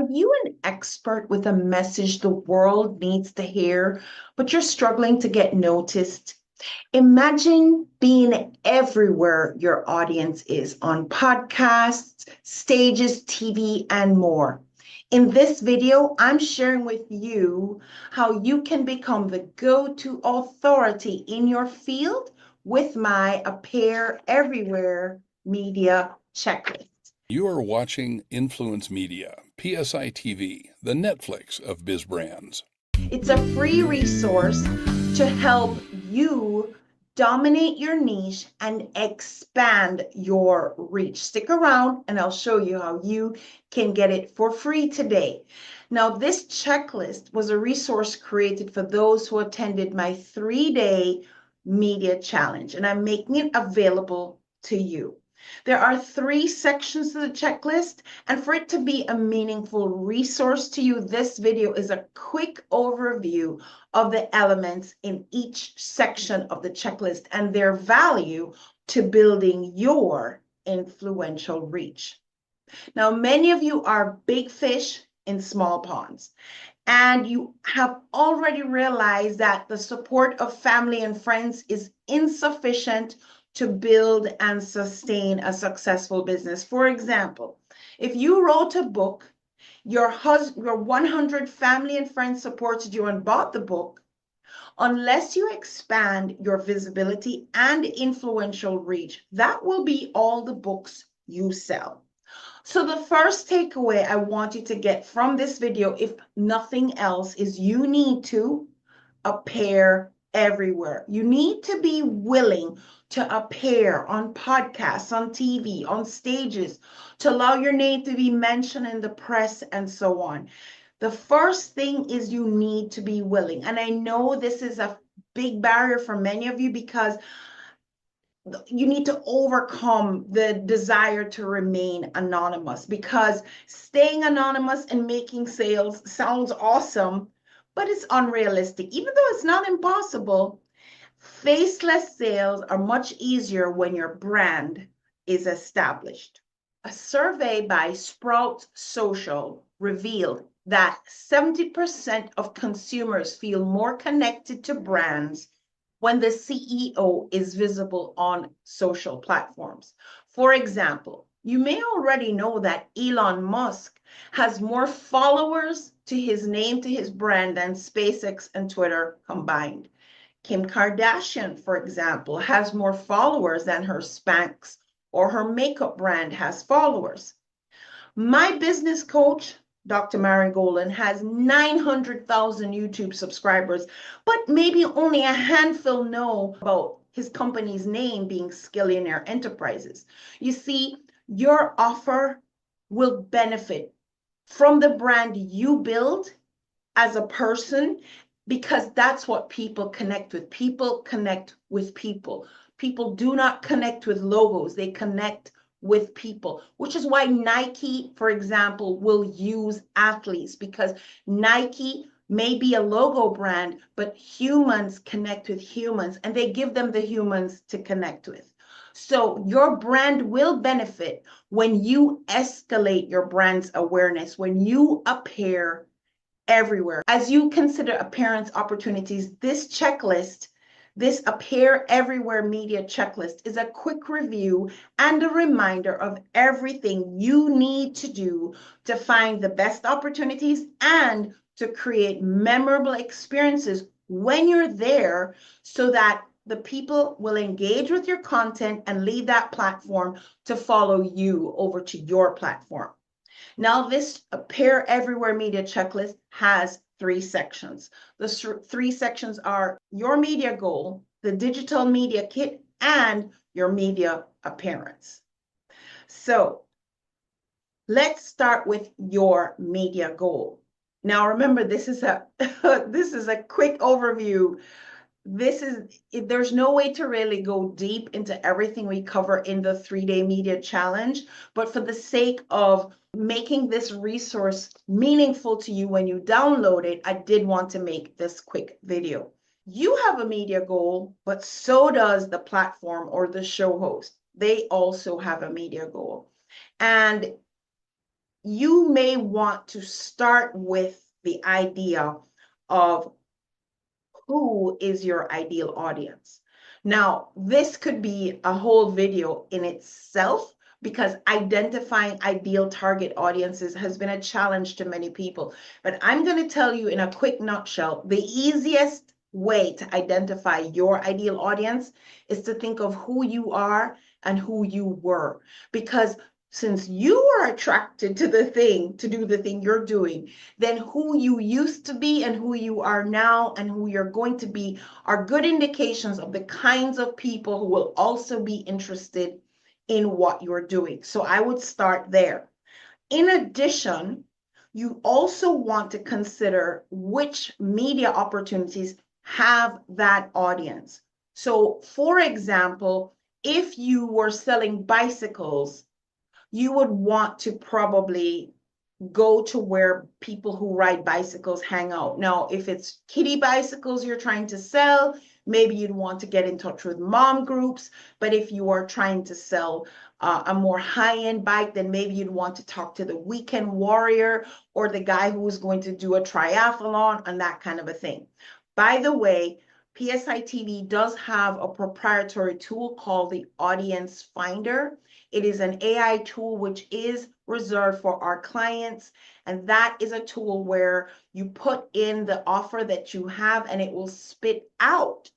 Are you an expert with a message the world needs to hear, but you're struggling to get noticed? Imagine being everywhere your audience is on podcasts, stages, TV, and more. In this video, I'm sharing with you how you can become the go-to authority in your field with my Appear Everywhere media checklist. You are watching Influence Media, PSi TV, the Netflix of biz brands. It's a free resource to help you dominate your niche and expand your reach. Stick around and I'll show you how you can get it for free today. Now, this checklist was a resource created for those who attended my 3-day media challenge, and I'm making it available to you. There are 3 sections to the checklist, and for it to be a meaningful resource to you, this video is a quick overview of the elements in each section of the checklist and their value to building your influential reach. Now, many of you are big fish in small ponds, and you have already realized that the support of family and friends is insufficient to build and sustain a successful business. For example, if you wrote a book, your 100 family and friends supported you and bought the book, unless you expand your visibility and influential reach, that will be all the books you sell. So the first takeaway I want you to get from this video, if nothing else, is you need to appear everywhere. You need to be willing to appear on podcasts, on TV, on stages, to allow your name to be mentioned in the press and so on. The first thing is you need to be willing. And I know this is a big barrier for many of you because you need to overcome the desire to remain anonymous, because staying anonymous and making sales sounds awesome, but it's unrealistic. Even though it's not impossible, faceless sales are much easier when your brand is established. A survey by Sprout Social revealed that 70% of consumers feel more connected to brands when the CEO is visible on social platforms. For example, you may already know that Elon Musk has more followers to his name, to his brand, than SpaceX and Twitter combined. Kim Kardashian, for example, has more followers than her Spanx or her makeup brand has followers. My business coach, Dr. Mary Golan, has 900,000 YouTube subscribers, but maybe only a handful know about his company's name being Skillionaire Enterprises. You see, your offer will benefit from the brand you build as a person, because that's what people connect with. People connect with people. People do not connect with logos. They connect with people, which is why Nike, for example, will use athletes, because Nike may be a logo brand, but humans connect with humans and they give them the humans to connect with. So your brand will benefit when you escalate your brand's awareness, when you appear everywhere. As you consider appearance opportunities, this checklist, this Appear Everywhere media checklist, is a quick review and a reminder of everything you need to do to find the best opportunities and to create memorable experiences when you're there, so that the people will engage with your content and leave that platform to follow you over to your platform. Now, this Appear Everywhere media checklist has 3 sections. The 3 sections are your media goal, the digital media kit, and your media appearance. So let's start with your media goal. Now, remember, this is a quick overview. There's no way to really go deep into everything we cover in the 3-day media challenge, but for the sake of making this resource meaningful to you when you download it, I did want to make this quick video. You have a media goal, but so does the platform or the show host. They also have a media goal. And you may want to start with the idea of who is your ideal audience. Now, this could be a whole video in itself because identifying ideal target audiences has been a challenge to many people. But I'm going to tell you in a quick nutshell, the easiest way to identify your ideal audience is to think of who you are and who you were. Because since you are attracted to do the thing you're doing, then who you used to be and who you are now and who you're going to be are good indications of the kinds of people who will also be interested in what you're doing. So I would start there. In addition, you also want to consider which media opportunities have that audience. So, for example, if you were selling bicycles, you would want to probably go to where people who ride bicycles hang out. Now, if it's kiddie bicycles you're trying to sell, maybe you'd want to get in touch with mom groups. But if you are trying to sell a more high-end bike, then maybe you'd want to talk to the weekend warrior or the guy who is going to do a triathlon and that kind of a thing. By the way, PSI TV does have a proprietary tool called the Audience Finder. It is an AI tool which is reserved for our clients. And that is a tool where you put in the offer that you have and it will spit out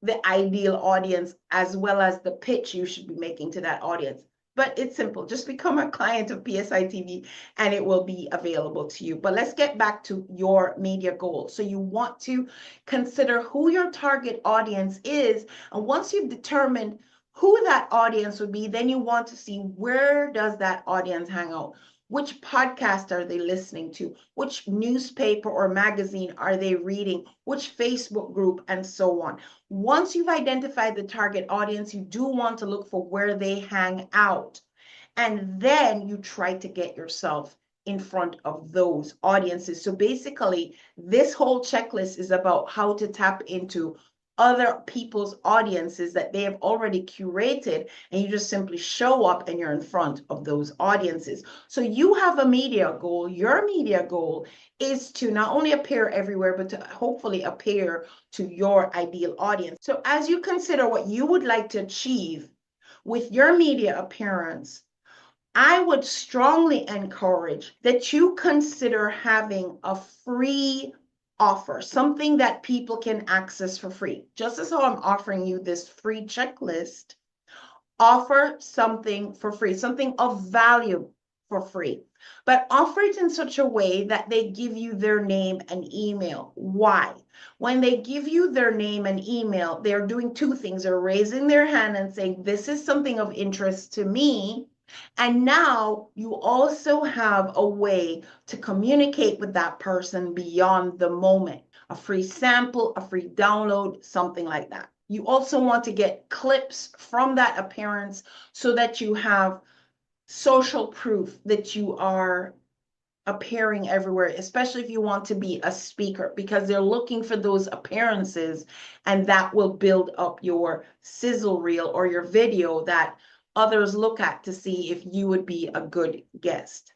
the ideal audience as well as the pitch you should be making to that audience. But it's simple. Just become a client of PSI TV and it will be available to you. But let's get back to your media goal. So you want to consider who your target audience is. And once you've determined who that audience would be, then you want to see where does that audience hang out? Which podcast are they listening to? Which newspaper or magazine are they reading? Which Facebook group, and so on. Once you've identified the target audience, you do want to look for where they hang out. And then you try to get yourself in front of those audiences. So basically, this whole checklist is about how to tap into other people's audiences that they have already curated, and you just simply show up and you're in front of those audiences. So you have a media goal. Your media goal is to not only appear everywhere, but to hopefully appear to your ideal audience. So as you consider what you would like to achieve with your media appearance, I would strongly encourage that you consider having a free offer, something that people can access for free. Just as how I'm offering you this free checklist, offer something for free, something of value for free. But offer it in such a way that they give you their name and email. Why? When they give you their name and email, they're doing two things. They're raising their hand and saying, this is something of interest to me. And now you also have a way to communicate with that person beyond the moment. A free sample, a free download, something like that. You also want to get clips from that appearance so that you have social proof that you are appearing everywhere, especially if you want to be a speaker, because they're looking for those appearances and that will build up your sizzle reel or your video that others look at to see if you would be a good guest.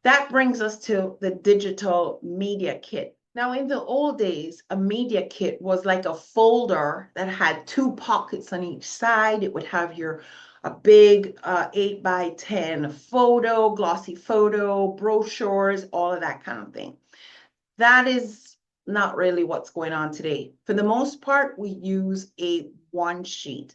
That brings us to the digital media kit. Now, in the old days, a media kit was like a folder that had two pockets on each side. It would have a big 8x10 photo, glossy photo, brochures, all of that kind of thing. That is not really what's going on today. For the most part, we use a one sheet.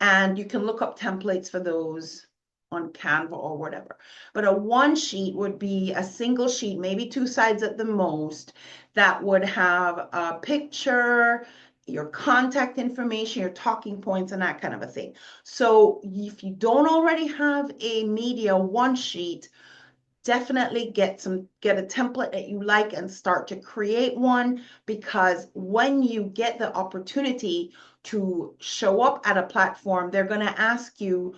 And you can look up templates for those on Canva or whatever. But a one sheet would be a single sheet, maybe two sides at the most, that would have a picture, your contact information, your talking points, and that kind of a thing. So if you don't already have a media one sheet, definitely get a template that you like and start to create one, because when you get the opportunity to show up at a platform, they're going to ask you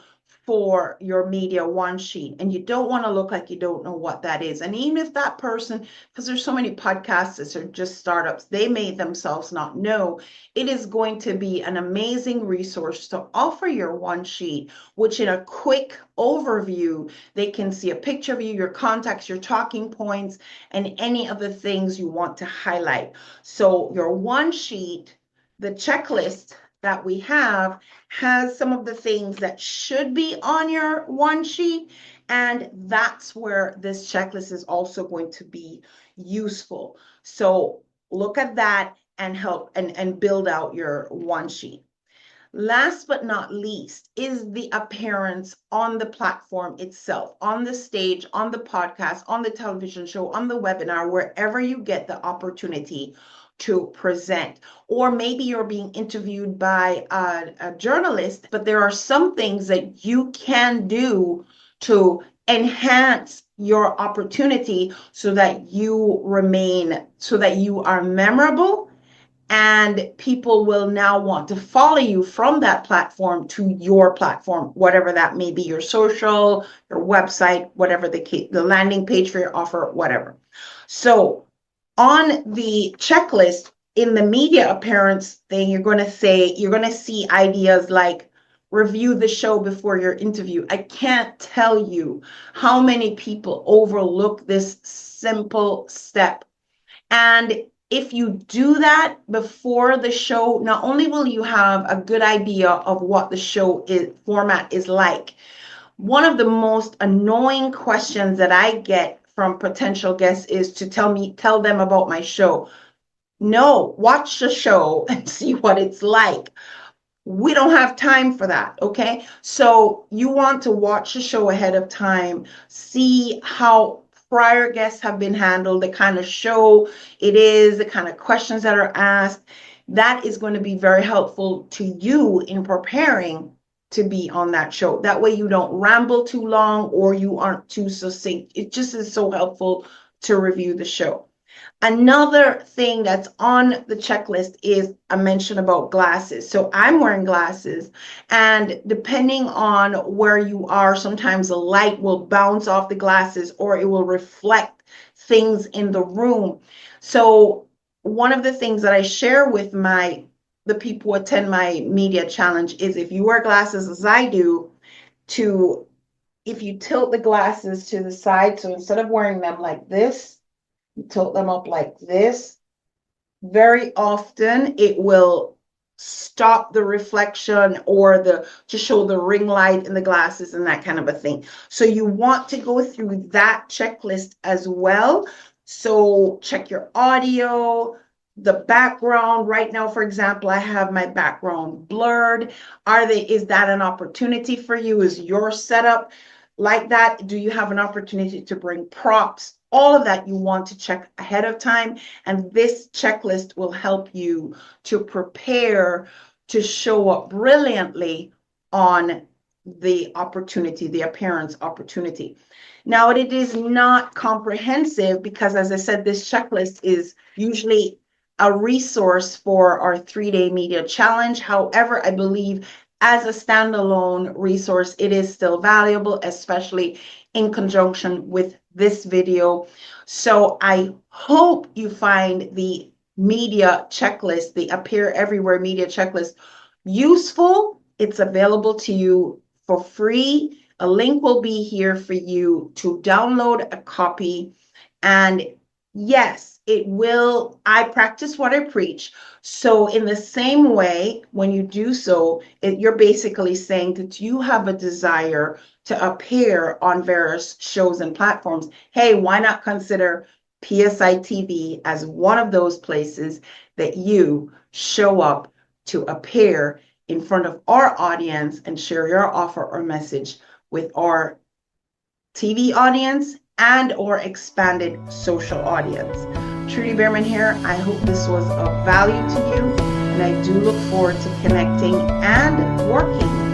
for your media one sheet, and you don't want to look like you don't know what that is. And even if that person, because there's so many podcasts that are just startups, they may themselves not know, it is going to be an amazing resource to offer your one sheet, which in a quick overview, they can see a picture of you, your contacts, your talking points, and any of the things you want to highlight. So your one sheet, the checklist that we have, has some of the things that should be on your one sheet, and that's where this checklist is also going to be useful. So look at that and help and build out your one sheet. Last but not least is the appearance on the platform itself, on the stage, on the podcast, on the television show, on the webinar, wherever you get the opportunity to present. Or maybe you're being interviewed by a journalist, but there are some things that you can do to enhance your opportunity so that you are memorable, and people will now want to follow you from that platform to your platform, whatever that may be, your social, your website, whatever the case, the landing page for your offer, whatever. So on the checklist in the media appearance thing, you're going to see ideas like review the show before your interview. I can't tell you how many people overlook this simple step. And if you do that before the show, not only will you have a good idea of what the show format is like, one of the most annoying questions that I get from potential guests is to tell them about my show. No, watch the show and see what it's like. We don't have time for that, okay? So you want to watch the show ahead of time, see how prior guests have been handled, the kind of show it is, the kind of questions that are asked. That is going to be very helpful to you in preparing to be on that show. That way you don't ramble too long or you aren't too succinct. It just is so helpful to review the show. Another thing that's on the checklist is a mention about glasses. So I'm wearing glasses, and depending on where you are, sometimes the light will bounce off the glasses or it will reflect things in the room. So one of the things that I share with the people who attend my media challenge is, if you wear glasses as I do, if you tilt the glasses to the side, so instead of wearing them like this, tilt them up like this, very often it will stop the reflection or to show the ring light in the glasses and that kind of a thing. So you want to go through that checklist as well. So check your audio, the background. Right now, for example, I have my background blurred. Is that an opportunity for you? Is your setup like that? Do you have an opportunity to bring props? All of that you want to check ahead of time, and this checklist will help you to prepare to show up brilliantly on the opportunity, the appearance opportunity. Now, it is not comprehensive because, as I said, this checklist is usually a resource for our 3-day media challenge. However, I believe as a standalone resource, it is still valuable, especially in conjunction with this video. So I hope you find the media checklist, the Appear Everywhere media checklist, useful. It's available to you for free. A link will be here for you to download a copy. And yes, I practice what I preach. So in the same way, when you do so, you're basically saying that you have a desire to appear on various shows and platforms. Hey, why not consider PSi TV as one of those places that you show up to appear in front of our audience and share your offer or message with our TV audience and or expanded social audience. Trudy Beerman here. I hope this was of value to you, and I do look forward to connecting and working